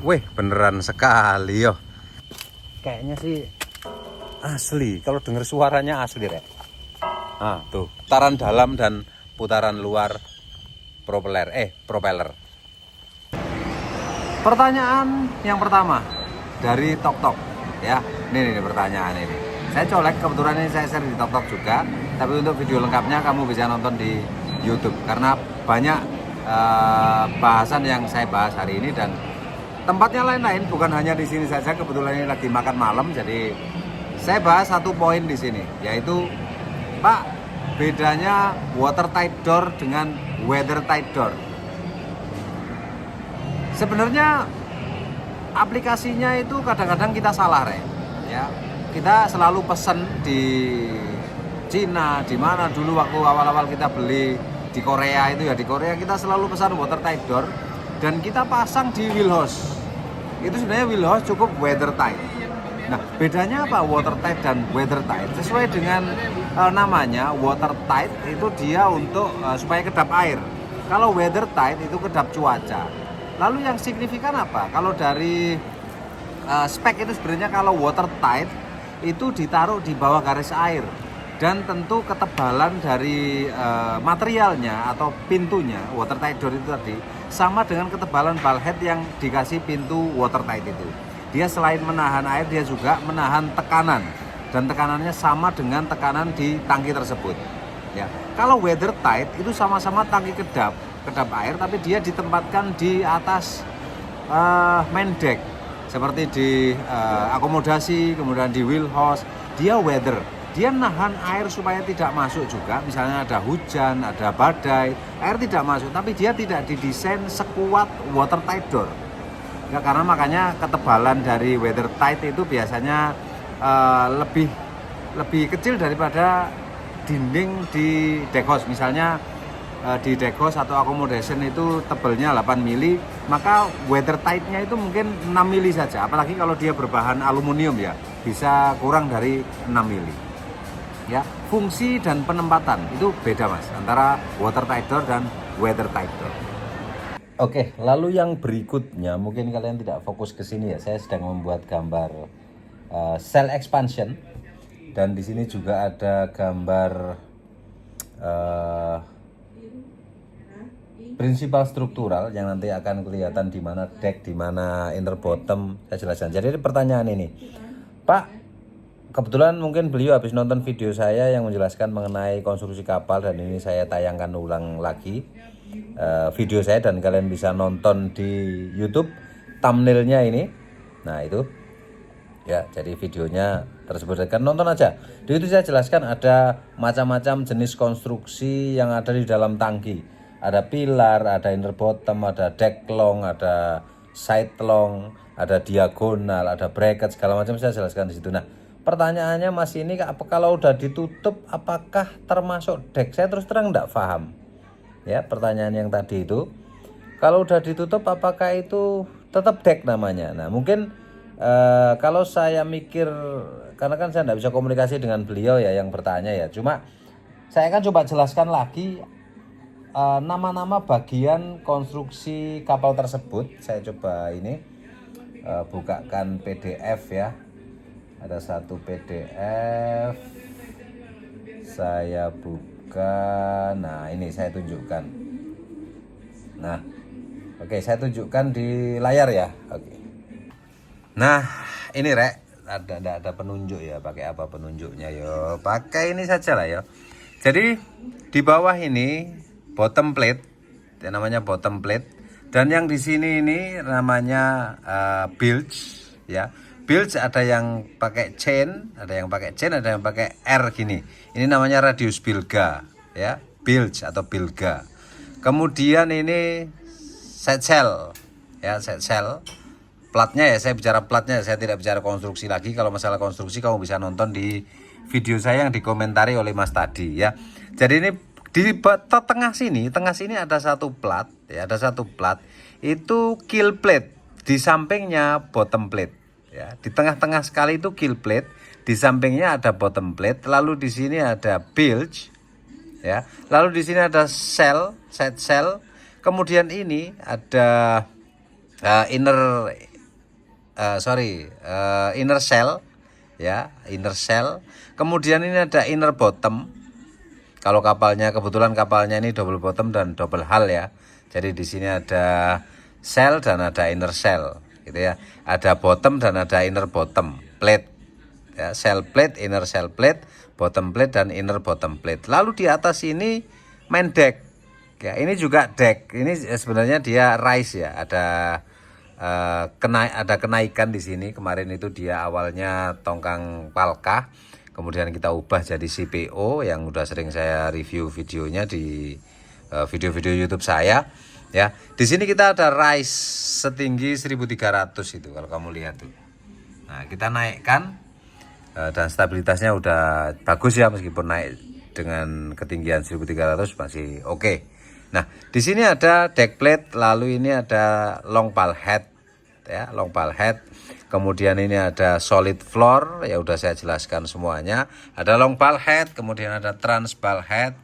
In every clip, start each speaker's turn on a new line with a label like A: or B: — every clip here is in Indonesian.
A: Wih, beneran sekali yo. Kayaknya sih asli. Kalau denger suaranya asli, Rek. Ah, tuh. Putaran dalam dan putaran luar propeller. Pertanyaan yang pertama dari TokTok ya. Ini pertanyaan ini. Saya colek, kebetulan ini saya share di TokTok juga. Tapi untuk video lengkapnya kamu bisa nonton di YouTube karena banyak bahasan yang saya bahas hari ini dan tempatnya lain-lain, bukan hanya di sini saja. Kebetulan ini lagi makan malam, jadi saya bahas satu poin di sini, yaitu Pak, bedanya watertight door dengan weathertight door. Sebenarnya aplikasinya itu kadang-kadang kita salah, Rek. Ya, kita selalu pesen di Cina, di mana dulu waktu awal-awal kita beli di Korea itu ya, di Korea kita selalu pesan watertight door dan kita pasang di wheel hose. Itu sebenarnya wheel hose cukup weathertight. Nah, bedanya apa watertight dan weathertight? Sesuai dengan namanya, watertight itu dia untuk supaya kedap air. Kalau weathertight itu kedap cuaca. Lalu yang signifikan apa? Kalau dari spek itu sebenarnya kalau watertight itu ditaruh di bawah garis air. Dan tentu ketebalan dari materialnya atau pintunya, watertight door itu tadi, sama dengan ketebalan bulkhead yang dikasih pintu watertight itu. Dia selain menahan air, dia juga menahan tekanan. Dan tekanannya sama dengan tekanan di tangki tersebut. Ya. Kalau weathertight itu sama-sama tangki kedap air, tapi dia ditempatkan di atas main deck. Seperti di akomodasi, kemudian di wheel hose, dia weather. Dia nahan air supaya tidak masuk juga. Misalnya ada hujan, ada badai, air tidak masuk. Tapi dia tidak didesain sekuat watertight door. Ya, karena makanya ketebalan dari weathertight itu biasanya lebih kecil daripada dinding di deckhouse. Misalnya di deckhouse atau accommodation itu tebelnya 8 mili, maka weathertightnya itu mungkin 6 mili saja. Apalagi kalau dia berbahan aluminium ya, bisa kurang dari 6 mili. Ya, fungsi dan penempatan itu beda Mas antara watertight door dan weathertight door. Oke, lalu yang berikutnya mungkin kalian tidak fokus ke sini ya. Saya sedang membuat gambar cell expansion dan di sini juga ada gambar prinsipal struktural yang nanti akan kelihatan di mana deck, di mana inner bottom. Saya jelaskan. Jadi pertanyaan ini, Pak, kebetulan mungkin beliau habis nonton video saya yang menjelaskan mengenai konstruksi kapal dan ini saya tayangkan ulang lagi video saya dan kalian bisa nonton di YouTube thumbnailnya ini. Nah itu ya, jadi videonya tersebut kan nonton aja. Di situ saya jelaskan ada macam-macam jenis konstruksi yang ada di dalam tangki. Ada pilar, ada inner bottom, ada deck long, ada side long, ada diagonal, ada bracket, segala macam saya jelaskan di situ. Nah, pertanyaannya Mas ini kalau udah ditutup apakah termasuk deck? Saya terus terang enggak paham. Ya, pertanyaan yang tadi itu, kalau udah ditutup apakah itu tetap deck namanya? Nah, mungkin kalau saya mikir, karena kan saya enggak bisa komunikasi dengan beliau ya yang bertanya ya. Cuma saya akan coba jelaskan lagi nama-nama bagian konstruksi kapal tersebut. Saya coba ini bukakan PDF ya. Ada satu PDF, saya buka. Nah ini saya tunjukkan. Nah oke, saya tunjukkan di layar ya. Oke. Nah ini Rek, ada penunjuk ya. Pakai apa penunjuknya yo? Pakai ini saja lah ya. Jadi di bawah ini bottom plate, yang namanya bottom plate, dan yang di sini ini namanya bilge ya. Bilge ada yang pakai chain, ada yang pakai R gini. Ini namanya radius bilga ya, bilge atau bilga. Kemudian ini set sail ya, set sail. Platnya ya, saya bicara platnya, saya tidak bicara konstruksi lagi. Kalau masalah konstruksi kamu bisa nonton di video saya yang dikomentari oleh Mas tadi ya. Jadi ini di tengah sini ada satu plat ya, ada satu plat itu kill plate, di sampingnya bottom plate. Ya, di tengah-tengah sekali itu kill plate, di sampingnya ada bottom plate, lalu di sini ada bilge, ya, lalu di sini ada set sail, kemudian ini ada inner inner shell ya, inner shell. Kemudian ini ada inner bottom. Kalau kebetulan kapalnya ini double bottom dan double hull ya. Jadi di sini ada shell dan ada inner shell gitu ya. Ada bottom dan ada inner bottom plate. Ya, shell plate, inner shell plate, bottom plate dan inner bottom plate. Lalu di atas ini main deck. Ya, ini juga deck. Ini sebenarnya dia rise ya. Ada kenaikan di sini. Kemarin itu dia awalnya tongkang palka, kemudian kita ubah jadi CPO yang udah sering saya review videonya di video-video YouTube saya. Ya, di sini kita ada rise setinggi 1300 itu kalau kamu lihat tuh. Nah, kita naikkan dan stabilitasnya udah bagus ya, meskipun naik dengan ketinggian 1300 masih oke. Nah, di sini ada deck plate, lalu ini ada long pal head ya, long pal head. Kemudian ini ada solid floor, ya udah saya jelaskan semuanya. Ada long pal head, kemudian ada trans pal head.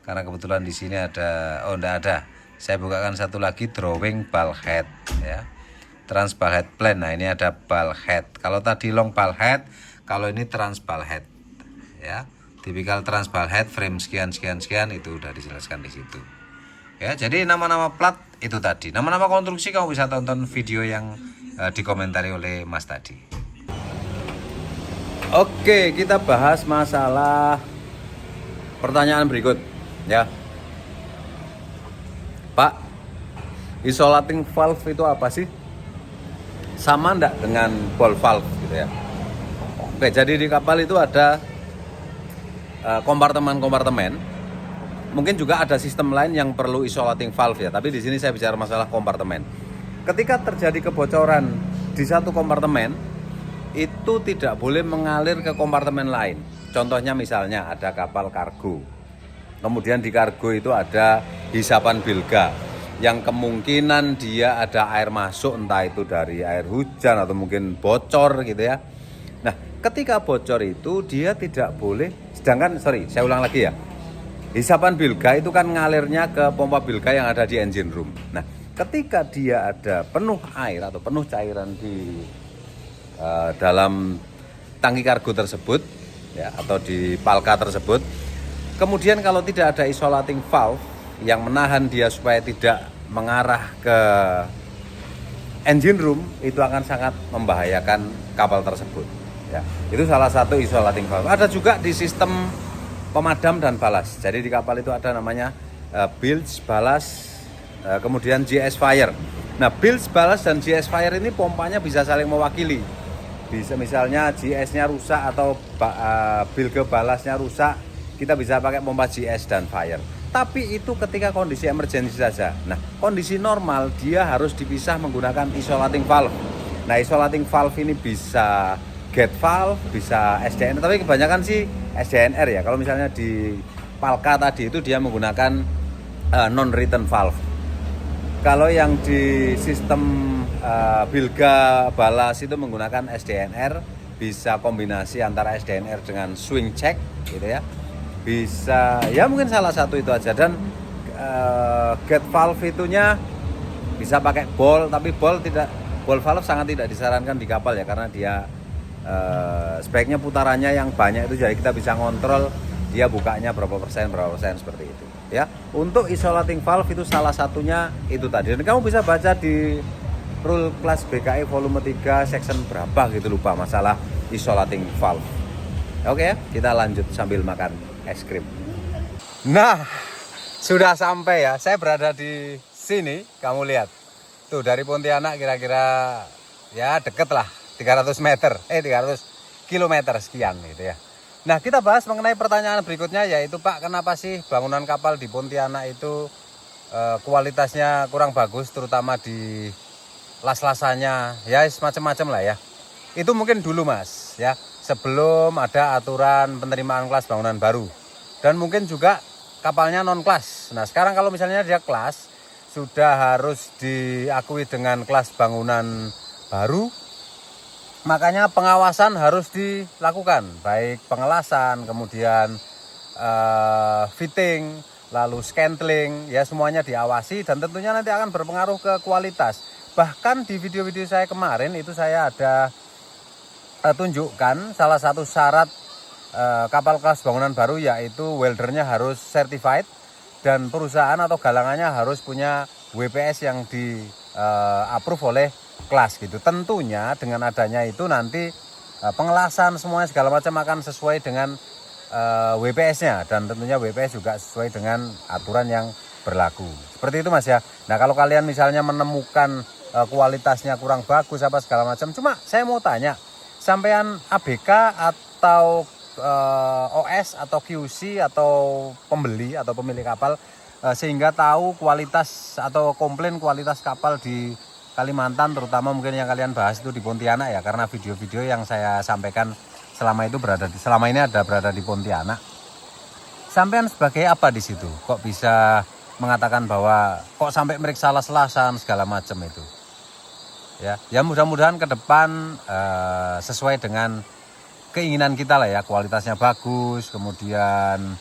A: Karena kebetulan di sini ada, enggak ada. Saya bukakan satu lagi, drawing pal head ya. Trans pal head plan. Nah, ini ada pal head. Kalau tadi long pal head, kalau ini trans pal head ya. Tipikal trans pal head, frame sekian itu udah dijelaskan di situ. Ya, jadi nama-nama plat itu tadi. Nama-nama konstruksi kamu bisa tonton video yang dikomentari oleh Mas tadi. Oke, kita bahas masalah pertanyaan berikut ya. Pak, isolating valve itu apa sih? Sama enggak dengan ball valve gitu ya? Oke, jadi di kapal itu ada kompartemen-kompartemen. Mungkin juga ada sistem lain yang perlu isolating valve ya, tapi di sini saya bicara masalah kompartemen. Ketika terjadi kebocoran di satu kompartemen, itu tidak boleh mengalir ke kompartemen lain. Contohnya misalnya ada kapal kargo. Kemudian di kargo itu ada hisapan bilga yang kemungkinan dia ada air masuk, entah itu dari air hujan atau mungkin bocor gitu ya. Nah, ketika bocor itu dia tidak boleh, saya ulang lagi ya. Hisapan bilga itu kan ngalirnya ke pompa bilga yang ada di engine room. Nah, ketika dia ada penuh air atau penuh cairan di dalam tangki kargo tersebut ya, atau di palka tersebut, kemudian kalau tidak ada isolating valve yang menahan dia supaya tidak mengarah ke engine room, itu akan sangat membahayakan kapal tersebut ya. Itu salah satu isolating valve. Ada juga di sistem pemadam dan balas. Jadi di kapal itu ada namanya bilge, balas, kemudian GS fire. Nah, bilge, balas dan GS fire ini pompanya bisa saling mewakili. Bisa misalnya GS-nya rusak atau bilge balasnya rusak, kita bisa pakai pompa GS dan fire. Tapi itu ketika kondisi emergency saja. Nah, kondisi normal dia harus dipisah menggunakan isolating valve. Nah, isolating valve ini bisa gate valve, bisa SDNR, tapi kebanyakan sih SDNR ya. Kalau misalnya di palka tadi itu dia menggunakan non-return valve. Kalau yang di sistem bilga balas itu menggunakan SDNR, bisa kombinasi antara SDNR dengan swing check gitu ya. Bisa ya, mungkin salah satu itu aja. Dan gate valve itunya bisa pakai ball, tapi ball valve sangat tidak disarankan di kapal ya, karena dia sebaiknya putarannya yang banyak itu, jadi kita bisa ngontrol dia bukanya berapa persen seperti itu ya. Untuk isolating valve itu salah satunya itu tadi, dan kamu bisa baca di rule kelas BKI volume 3 section berapa gitu, lupa masalah isolating valve. Oke ya, kita lanjut sambil makan es krim. Nah, sudah sampai ya, saya berada di sini, kamu lihat tuh, dari Pontianak kira-kira ya deket lah, 300 kilometer sekian gitu ya. Nah, kita bahas mengenai pertanyaan berikutnya, yaitu Pak, kenapa sih bangunan kapal di Pontianak itu kualitasnya kurang bagus, terutama di las-lasannya ya, semacam-macam lah ya. Itu mungkin dulu Mas ya, sebelum ada aturan penerimaan kelas bangunan baru, dan mungkin juga kapalnya non kelas. Nah, sekarang kalau misalnya dia kelas, sudah harus diakui dengan kelas bangunan baru, makanya pengawasan harus dilakukan, baik pengelasan, kemudian fitting, lalu scantling, ya semuanya diawasi, dan tentunya nanti akan berpengaruh ke kualitas. Bahkan di video-video saya kemarin itu saya ada tunjukkan salah satu syarat kapal kelas bangunan baru, yaitu weldernya harus certified dan perusahaan atau galangannya harus punya WPS yang di approve oleh kelas gitu. Tentunya dengan adanya itu nanti pengelasan semuanya segala macam akan sesuai dengan WPS-nya, dan tentunya WPS juga sesuai dengan aturan yang berlaku. Seperti itu Mas ya. Nah, kalau kalian misalnya menemukan kualitasnya kurang bagus apa segala macam, cuma saya mau tanya, sampean ABK atau OS atau QC atau pembeli atau pemilik kapal, sehingga tahu kualitas atau komplain kualitas kapal di Kalimantan, terutama mungkin yang kalian bahas itu di Pontianak ya, karena video-video yang saya sampaikan selama ini berada di Pontianak. Sampean sebagai apa di situ? Kok bisa mengatakan bahwa kok sampai meriksa las-lasan segala macam itu? Ya mudah-mudahan ke depan sesuai dengan keinginan kita lah ya, kualitasnya bagus, kemudian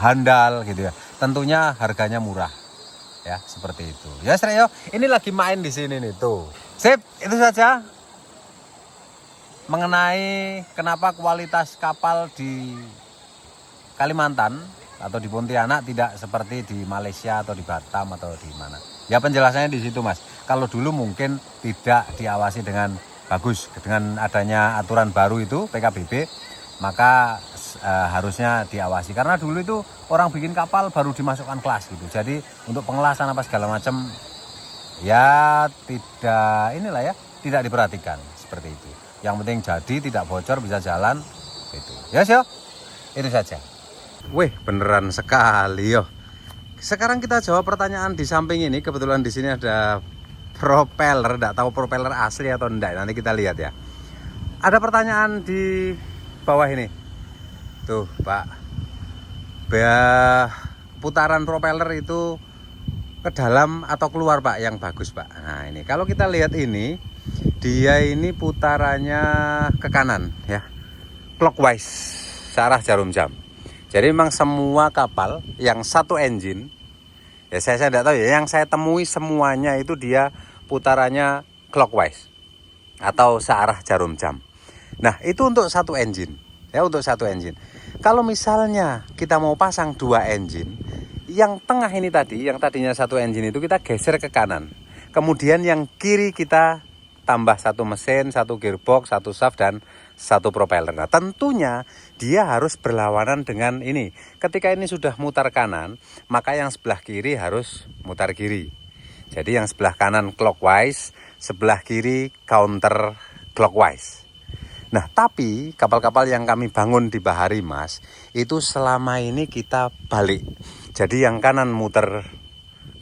A: handal gitu ya. Tentunya harganya murah. Ya, seperti itu. Ya, Sreyo, ini lagi main di sini nih tuh. Sip, itu saja mengenai kenapa kualitas kapal di Kalimantan atau di Pontianak tidak seperti di Malaysia atau di Batam atau di mana. Ya, penjelasannya di situ, Mas. Kalau dulu mungkin tidak diawasi dengan bagus, dengan adanya aturan baru itu PKBB, maka harusnya diawasi, karena dulu itu orang bikin kapal baru dimasukkan kelas gitu. Jadi untuk pengelasan apa segala macam ya tidak diperhatikan seperti itu. Yang penting jadi, tidak bocor, bisa jalan gitu. Ya, itu saja. Wih, beneran sekali yo. Sekarang kita jawab pertanyaan di samping ini. Kebetulan di sini ada propeller, enggak tahu propeller asli atau enggak. Nanti kita lihat ya. Ada pertanyaan di bawah ini. Tuh, Pak. Putaran propeller itu ke dalam atau keluar, Pak, yang bagus, Pak. Nah, ini kalau kita lihat ini, dia ini putarannya ke kanan ya. Clockwise, searah jarum jam. Jadi memang semua kapal yang satu engine, ya saya tidak tahu ya, yang saya temui semuanya itu dia putarannya clockwise atau searah jarum jam. Nah, itu untuk satu engine. Ya, untuk satu engine. Kalau misalnya kita mau pasang dua engine, yang tengah ini tadi, yang tadinya satu engine itu kita geser ke kanan. Kemudian yang kiri kita tambah satu mesin, satu gearbox, satu shaft, dan satu propeller. Nah, tentunya dia harus berlawanan dengan ini. Ketika ini sudah mutar kanan, maka yang sebelah kiri harus mutar kiri. Jadi yang sebelah kanan clockwise, sebelah kiri counter clockwise. Nah, tapi kapal-kapal yang kami bangun di Bahari, Mas, itu selama ini kita balik. Jadi yang kanan muter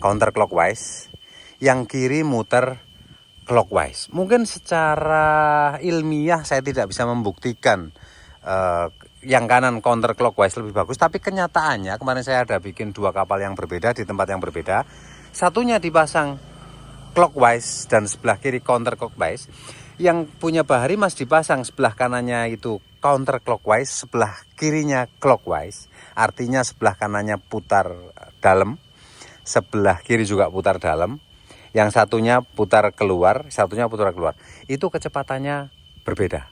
A: counter clockwise, yang kiri muter clockwise. Mungkin secara ilmiah saya tidak bisa membuktikan yang kanan counter clockwise lebih bagus, tapi kenyataannya kemarin saya ada bikin dua kapal yang berbeda di tempat yang berbeda. Satunya dipasang clockwise dan sebelah kiri counter clockwise. Yang punya Bahari Mas dipasang sebelah kanannya itu counter clockwise, sebelah kirinya clockwise. Artinya sebelah kanannya putar dalam, sebelah kiri juga putar dalam. Yang satunya putar keluar, satunya putar keluar. Itu kecepatannya berbeda.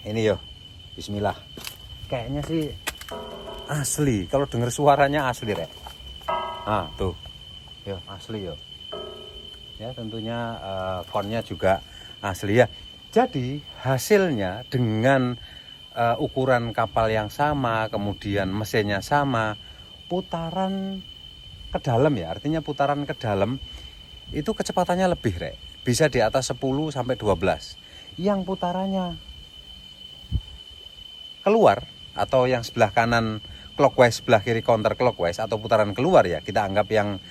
A: Ini yo, bismillah. Kayaknya sih asli. Kalau dengar suaranya asli, Rek. Ah, tuh. Yo, asli yo. Ya, tentunya konnya juga asli ya. Jadi hasilnya dengan ukuran kapal yang sama, kemudian mesinnya sama, putaran ke dalam ya, artinya putaran ke dalam itu kecepatannya lebih, Rek. Bisa di atas 10 sampai 12. Yang putarannya keluar atau yang sebelah kanan clockwise, sebelah kiri counter clockwise atau putaran keluar ya, kita anggap yang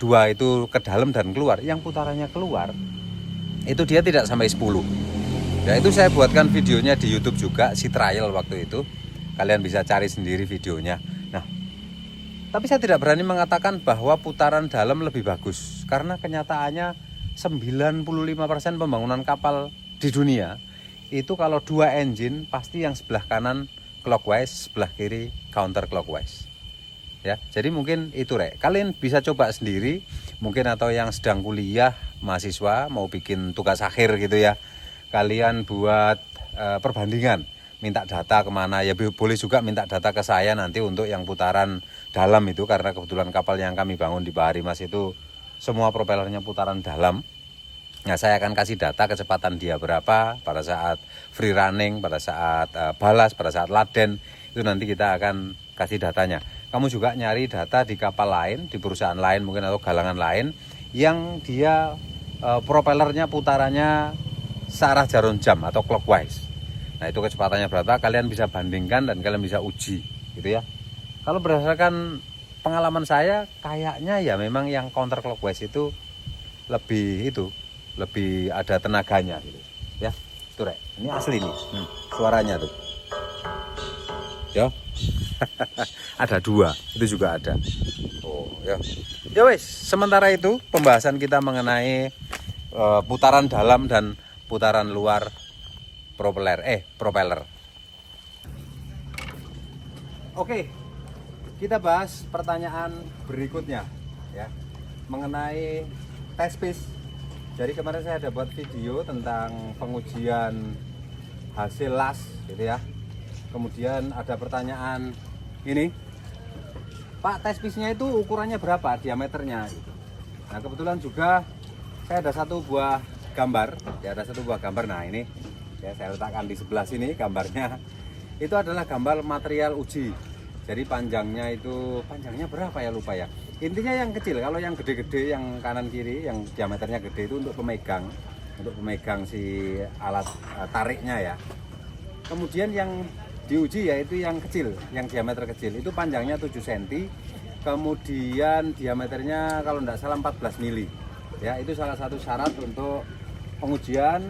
A: dua itu ke dalam dan keluar. Yang putarannya keluar itu dia tidak sampai 10. Ya, itu saya buatkan videonya di YouTube juga, si trial waktu itu. Kalian bisa cari sendiri videonya. Nah, tapi saya tidak berani mengatakan bahwa putaran dalam lebih bagus, karena kenyataannya 95% pembangunan kapal di dunia itu kalau dua engine pasti yang sebelah kanan clockwise, sebelah kiri counter clockwise. ya. Jadi mungkin itu Rek, kalian bisa coba sendiri mungkin, atau yang sedang kuliah mahasiswa mau bikin tugas akhir gitu ya, kalian buat perbandingan, minta data kemana ya, boleh juga minta data ke saya nanti untuk yang putaran dalam itu, karena kebetulan kapal yang kami bangun di Bahari Mas itu semua propellernya putaran dalam. Nah, saya akan kasih data kecepatan dia berapa pada saat free running, pada saat balas, pada saat laden, itu nanti kita akan kasih datanya. Kamu juga nyari data di kapal lain, di perusahaan lain mungkin, atau galangan lain yang dia propellernya putarannya searah jarum jam atau clockwise. Nah, itu kecepatannya berapa, kalian bisa bandingkan dan kalian bisa uji gitu ya. Kalau berdasarkan pengalaman saya, kayaknya ya memang yang counter clockwise itu lebih ada tenaganya gitu ya. Tuh Rek, ini asli nih, suaranya tuh ya. Ada 2, itu juga ada. Oh ya. Ya wes, sementara itu pembahasan kita mengenai putaran dalam dan putaran luar propeller. Oke, kita bahas pertanyaan berikutnya ya, mengenai test piece. Jadi kemarin saya ada buat video tentang pengujian hasil las gitu ya. Kemudian ada pertanyaan ini, Pak, test piece-nya itu ukurannya berapa, diameternya gitu. Nah, kebetulan juga saya ada satu buah gambar ya, nah ini ya, saya letakkan di sebelah sini gambarnya. Itu adalah gambar material uji. Jadi panjangnya berapa ya, lupa ya. Intinya yang kecil, kalau yang gede-gede yang kanan kiri yang diameternya gede itu untuk pemegang si alat tariknya ya. Kemudian yang diuji yaitu yang kecil, yang diameter kecil, itu panjangnya 7 cm, kemudian diameternya kalau tidak salah 14 mili ya. Itu salah satu syarat untuk pengujian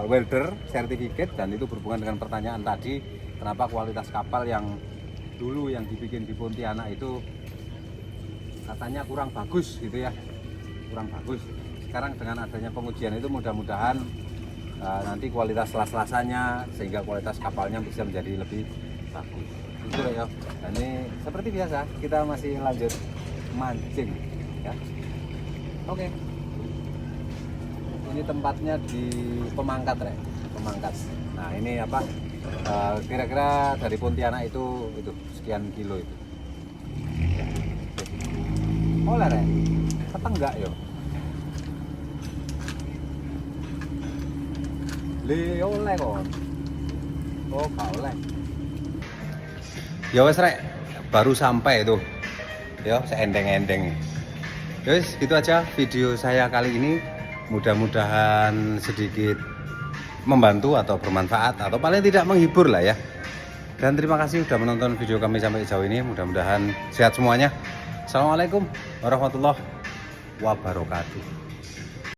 A: welder certificate, dan itu berhubungan dengan pertanyaan tadi, kenapa kualitas kapal yang dulu yang dibikin di Pontianak itu katanya kurang bagus gitu ya, kurang bagus. Sekarang dengan adanya pengujian itu mudah-mudahan nanti kualitas las-lasannya, sehingga kualitas kapalnya bisa menjadi lebih bagus. Itu ya. Dan ini seperti biasa kita masih lanjut mancing ya. Oke. Ini tempatnya di Pemangkat Rek, Pemangkat. Nah, ini apa? Kira-kira dari Pontianak itu sekian kilo itu. Oleh Rek, enggak yo. Oleh kon. Oh, gak oleh. Ya wes Rek, baru sampai itu. Ya, seendeng-endeng. Ya wes, gitu aja video saya kali ini. Mudah-mudahan sedikit membantu atau bermanfaat, atau paling tidak menghibur lah ya. Dan terima kasih sudah menonton video kami sampai sejauh ini. Mudah-mudahan sehat semuanya. Assalamualaikum warahmatullahi wabarakatuh.